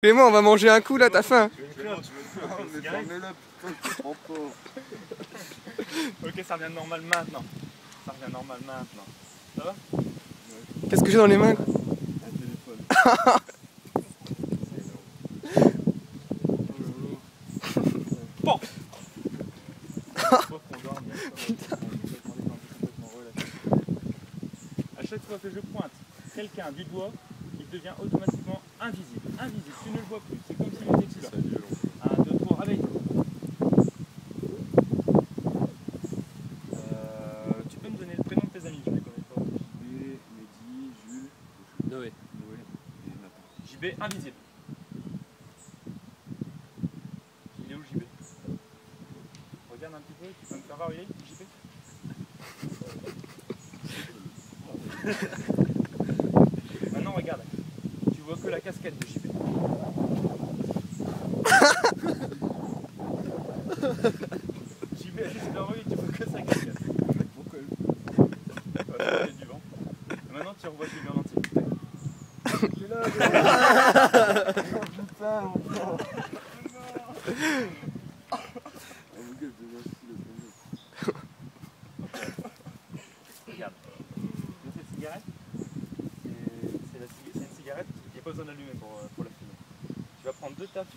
Clément, on va manger un coup là, t'as faim? Ok, ça revient normal maintenant. Ça revient normal maintenant. Ça va? Qu'est-ce que j'ai dans les mains? Un téléphone. Bon. À chaque fois que je pointe quelqu'un du doigt, il devient automatiquement invisible. Invisible, tu ne le vois plus. C'est comme s'il était plus là. 1, 2, 3, réveille. Tu peux me donner le prénom de tes amis? Je les connais pas. JB, Mehdi, Jules, Noé. et Nathan. JB, invisible. Il est où JB? Regarde un petit peu, tu peux me faire voir où il est, JB? Maintenant regarde, tu vois que la casquette de JB. JB est juste là, oui, tu vois que sa casquette. Pourquoi Il y a du vent. Et maintenant tu revois JB en entier. t'es là? Putain, mon frère. Regarde. Cette cigarette, c'est une cigarette, il n'y a pas besoin d'allumer pour la fumer. Tu vas prendre 2 tapes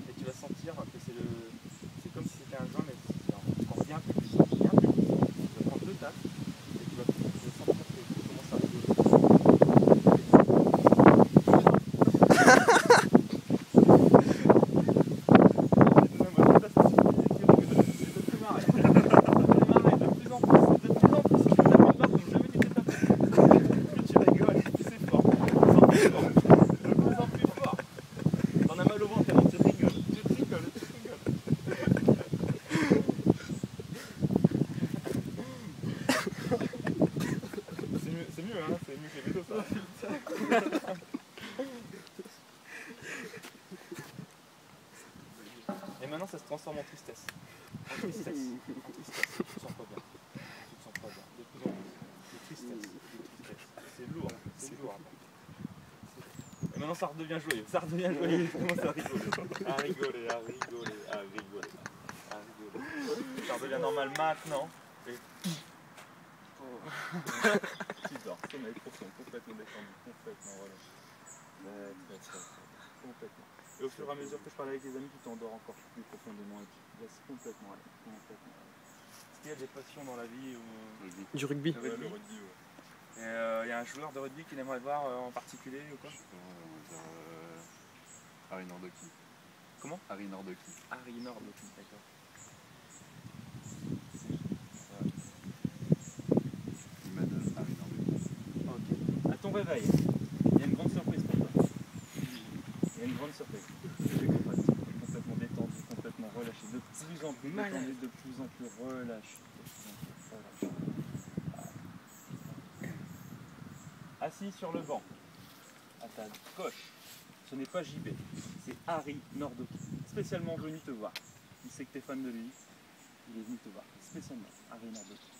et tu vas sentir que c'est comme si c'était un joint, mais c'est encore bien plus puissant. Bien plus puissant. Tu vas prendre 2 tapes et tu vas sentir que tu commences à rigoler. C'est mieux, hein, c'est mieux que les vélos, ça. Et maintenant, ça se transforme en tristesse. En tristesse. En tristesse. Tu te sens pas bien. Tu te sens pas bien. De plus en plus. De tristesse. De tristesse. C'est lourd. C'est lourd. Et maintenant, ça redevient joyeux. Ça redevient joyeux. Je commence à rigoler. À rigoler, à rigoler, à rigoler. À rigoler. Ça redevient normal maintenant. Et... Tu dors, sommeil profond, complètement détendu, complètement relâché. Complètement. Et au fur et à mesure que je parle avec les amis, tu t'endors encore plus profondément et tu te laisses complètement aller. Est-ce qu'il y a des passions dans la vie ou... Du rugby. Le rugby, ouais. Et il y a un joueur de rugby qu'il aimerait voir en particulier ou quoi? On va dire Harry Nordoki. Comment? Harry Nordoki. Harry Nordoki, d'accord. Il m'adore, Harry Nordoki. Ok. À ton réveil, il y a une grande surprise pour toi. Il y a une grande surprise. Complètement détendu, complètement relâché, de plus en plus détendu, de plus en plus relâché. Assis sur le banc, à ta gauche, ce n'est pas JB, c'est Harry Nordoki, spécialement venu te voir. Il sait que tu es fan de lui, il est venu te voir, spécialement, Harry Nordoki.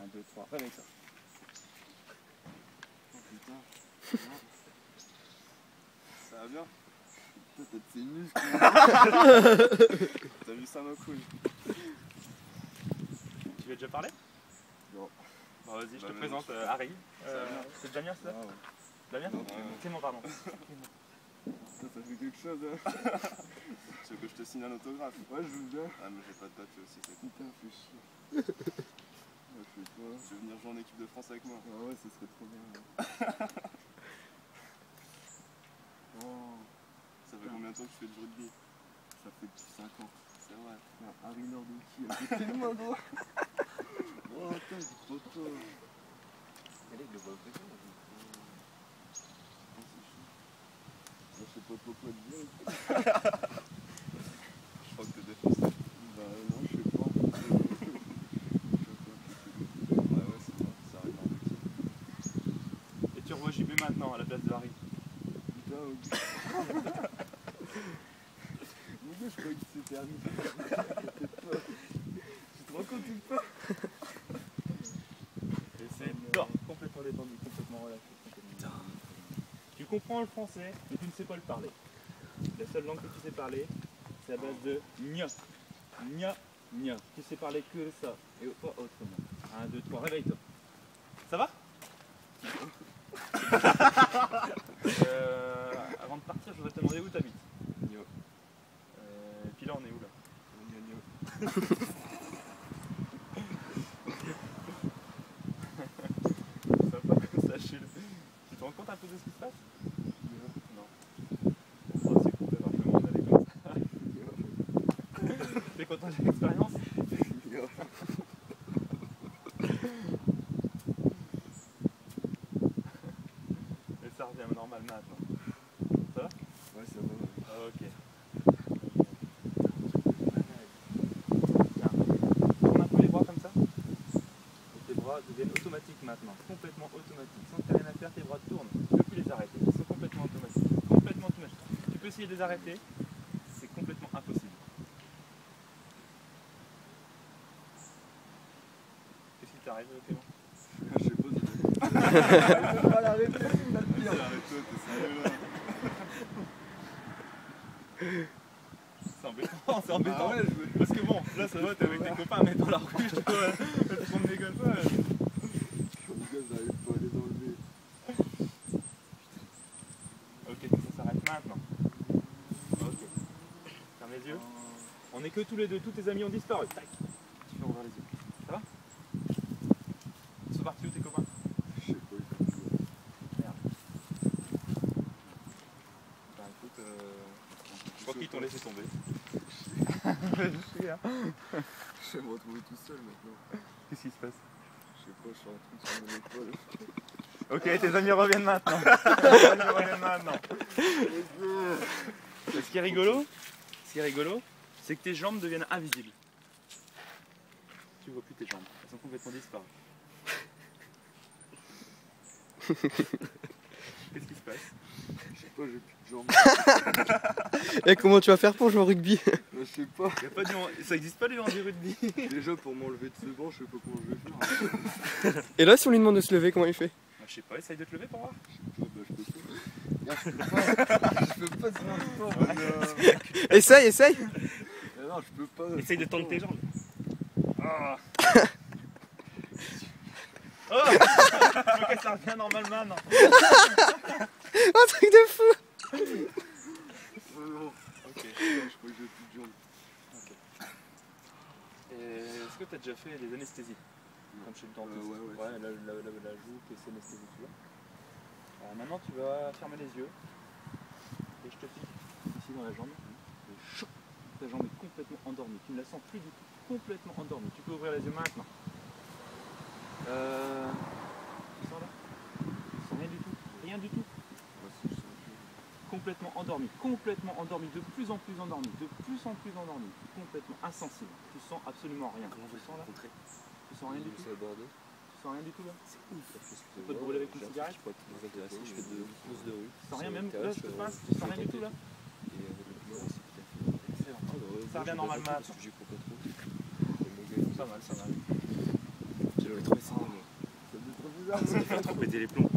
1, 2, 3, réveille-toi. Oh putain, ça va bien? Putain, t'as de ses muscles. T'as vu ça, nos couilles? Tu lui as déjà parlé? Non. Bon, vas-y, je te Bah, présente vas-y, Harry. Ça va bien. C'est Damien, c'est ça? Ah ouais. Damien? Clément, pardon. Ça fait quelque chose, hein. Tu veux que je te signe un autographe? Ouais, je veux bien. Ah, mais j'ai pas de papier aussi, c'est putain, fais chier. Ouais, je fais quoi? Tu veux venir jouer en équipe de France avec moi? Ah ouais, ça serait trop bien. Oh. Ça fait combien de temps que tu fais du rugby? Ça fait depuis 5 ans. C'est vrai. Harry Nordoki, elle fait tellement gros. Oh, attends, c'est trop tôt. Et là, il le voit vraiment. Je sais pas trop quoi te dire. Je crois que t'es défoncé. Bah non, je sais pas. Ouais, c'est bon, ça arrive en petit. Et tu revois JB maintenant à la place de Harry. Putain, ok. Mon gars, je croyais que c'était arrivé. Tu te rends compte ou pas? Et c'est dort, complètement détendu, complètement relâché. comprends le français, mais tu ne sais pas le parler. La seule langue que tu sais parler, c'est à base de gna. Gna, gna. Tu sais parler que ça et pas autrement. 1, 2, 3, réveille-toi. Ça va? Avant de partir, je voudrais te demander où t'habites. Et puis là, on est où là? Sympa comme ça, Chul. Tu te rends compte un peu de ce qui se passe? Non. Oh, c'est cool d'avoir fait le monde aller comme ça. T'es content de l'expérience? Et ça revient normal maintenant. Ça va? Ouais, ça va. Ah, ok. Tiens, tourne un peu les bras comme ça. Et tes bras deviennent automatiques maintenant, complètement automatiques. Sans que tu aies rien à faire, tes bras tournent. Tu ne peux plus les arrêter. Ils sont complètement automatiques. Complètement automatiques. Tu peux essayer de les arrêter, c'est complètement impossible. Qu'est-ce qui t'arrive, Clément? Je sais pas, je peux pas l'arrêter, c'est la pire. Arrête-toi, t'es sérieux là. C'est embêtant, c'est embêtant. Ah ouais, je veux. Parce que bon, là ça va, t'es avec tes copains, mais dans la rue, je dois te promener comme ça. Le gars, j'arrive pas à les enlever. Ok, ça s'arrête maintenant. Ok. Ferme les yeux. On est que tous les deux, tous tes amis ont disparu. Tac. Tu fais ouvrir les yeux. Ça va? Ils sont partis où tes copains? Je sais pas, il fait tout. Merde. Bah écoute, je crois qu'ils t'ont laissé tomber. Je sais, hein. Je vais me retrouver tout seul maintenant. Qu'est-ce qui se passe? Je sais pas, je suis en train de sur mon épaule. Ok, tes amis reviennent maintenant. Tes amis reviennent maintenant. Ce qui est rigolo, c'est que tes jambes deviennent invisibles. Tu vois plus tes jambes, elles sont complètement disparues. Qu'est-ce qui se passe? Je sais pas, j'ai plus de jambes. Et comment tu vas faire pour jouer au rugby? Je sais pas. Y a pas ça existe pas le handi rugby. Déjà, pour m'enlever de ce banc, je sais pas comment je vais faire. Et là, si on lui demande de se lever, comment il fait? Je sais pas, essaye de te lever pour voir. Bah, je peux pas. Je peux pas se faire sport. Essaye, essaye! Non, je peux pas. Essaye de tendre tes jambes. Ah. Oh. Ok, ça revient normalement maintenant. Un truc de fou! Non. Ok. Je crois que j'ai plus de jambes. Est-ce que tu as déjà fait des anesthésies? Comme chez le dentiste. Ouais. La joue qui est anesthésie, tu vois. Alors maintenant tu vas fermer les yeux. Et je te pique ici dans la jambe. Et choup, ta jambe est complètement endormie. Tu ne la sens plus du tout. Complètement endormie. Tu peux ouvrir les yeux maintenant. Tu sens là? Tu sens rien du tout? Rien du tout? Complètement endormi, de plus en plus endormi, complètement insensible. Tu sens absolument rien. Comment Tu sens là? rencontrer? Tu sens rien du tout? C'est abordé. Tu sens rien du tout là? C'est ouf. Tu peux te brûler avec une cigarette? Je peux être intéressé, je fais de l'hypnose de rue. Tu sens rien, même là je te pince, tu sens rien du tout là? Et avec le piment, c'est tout à fait. Excellent. Ça revient normalement. Parce que j'y crois pas trop. Pas mal, ça va. J'aimerais trouver ça. Ça me fait trop bizarre. Ça te fait trop péter les plombs.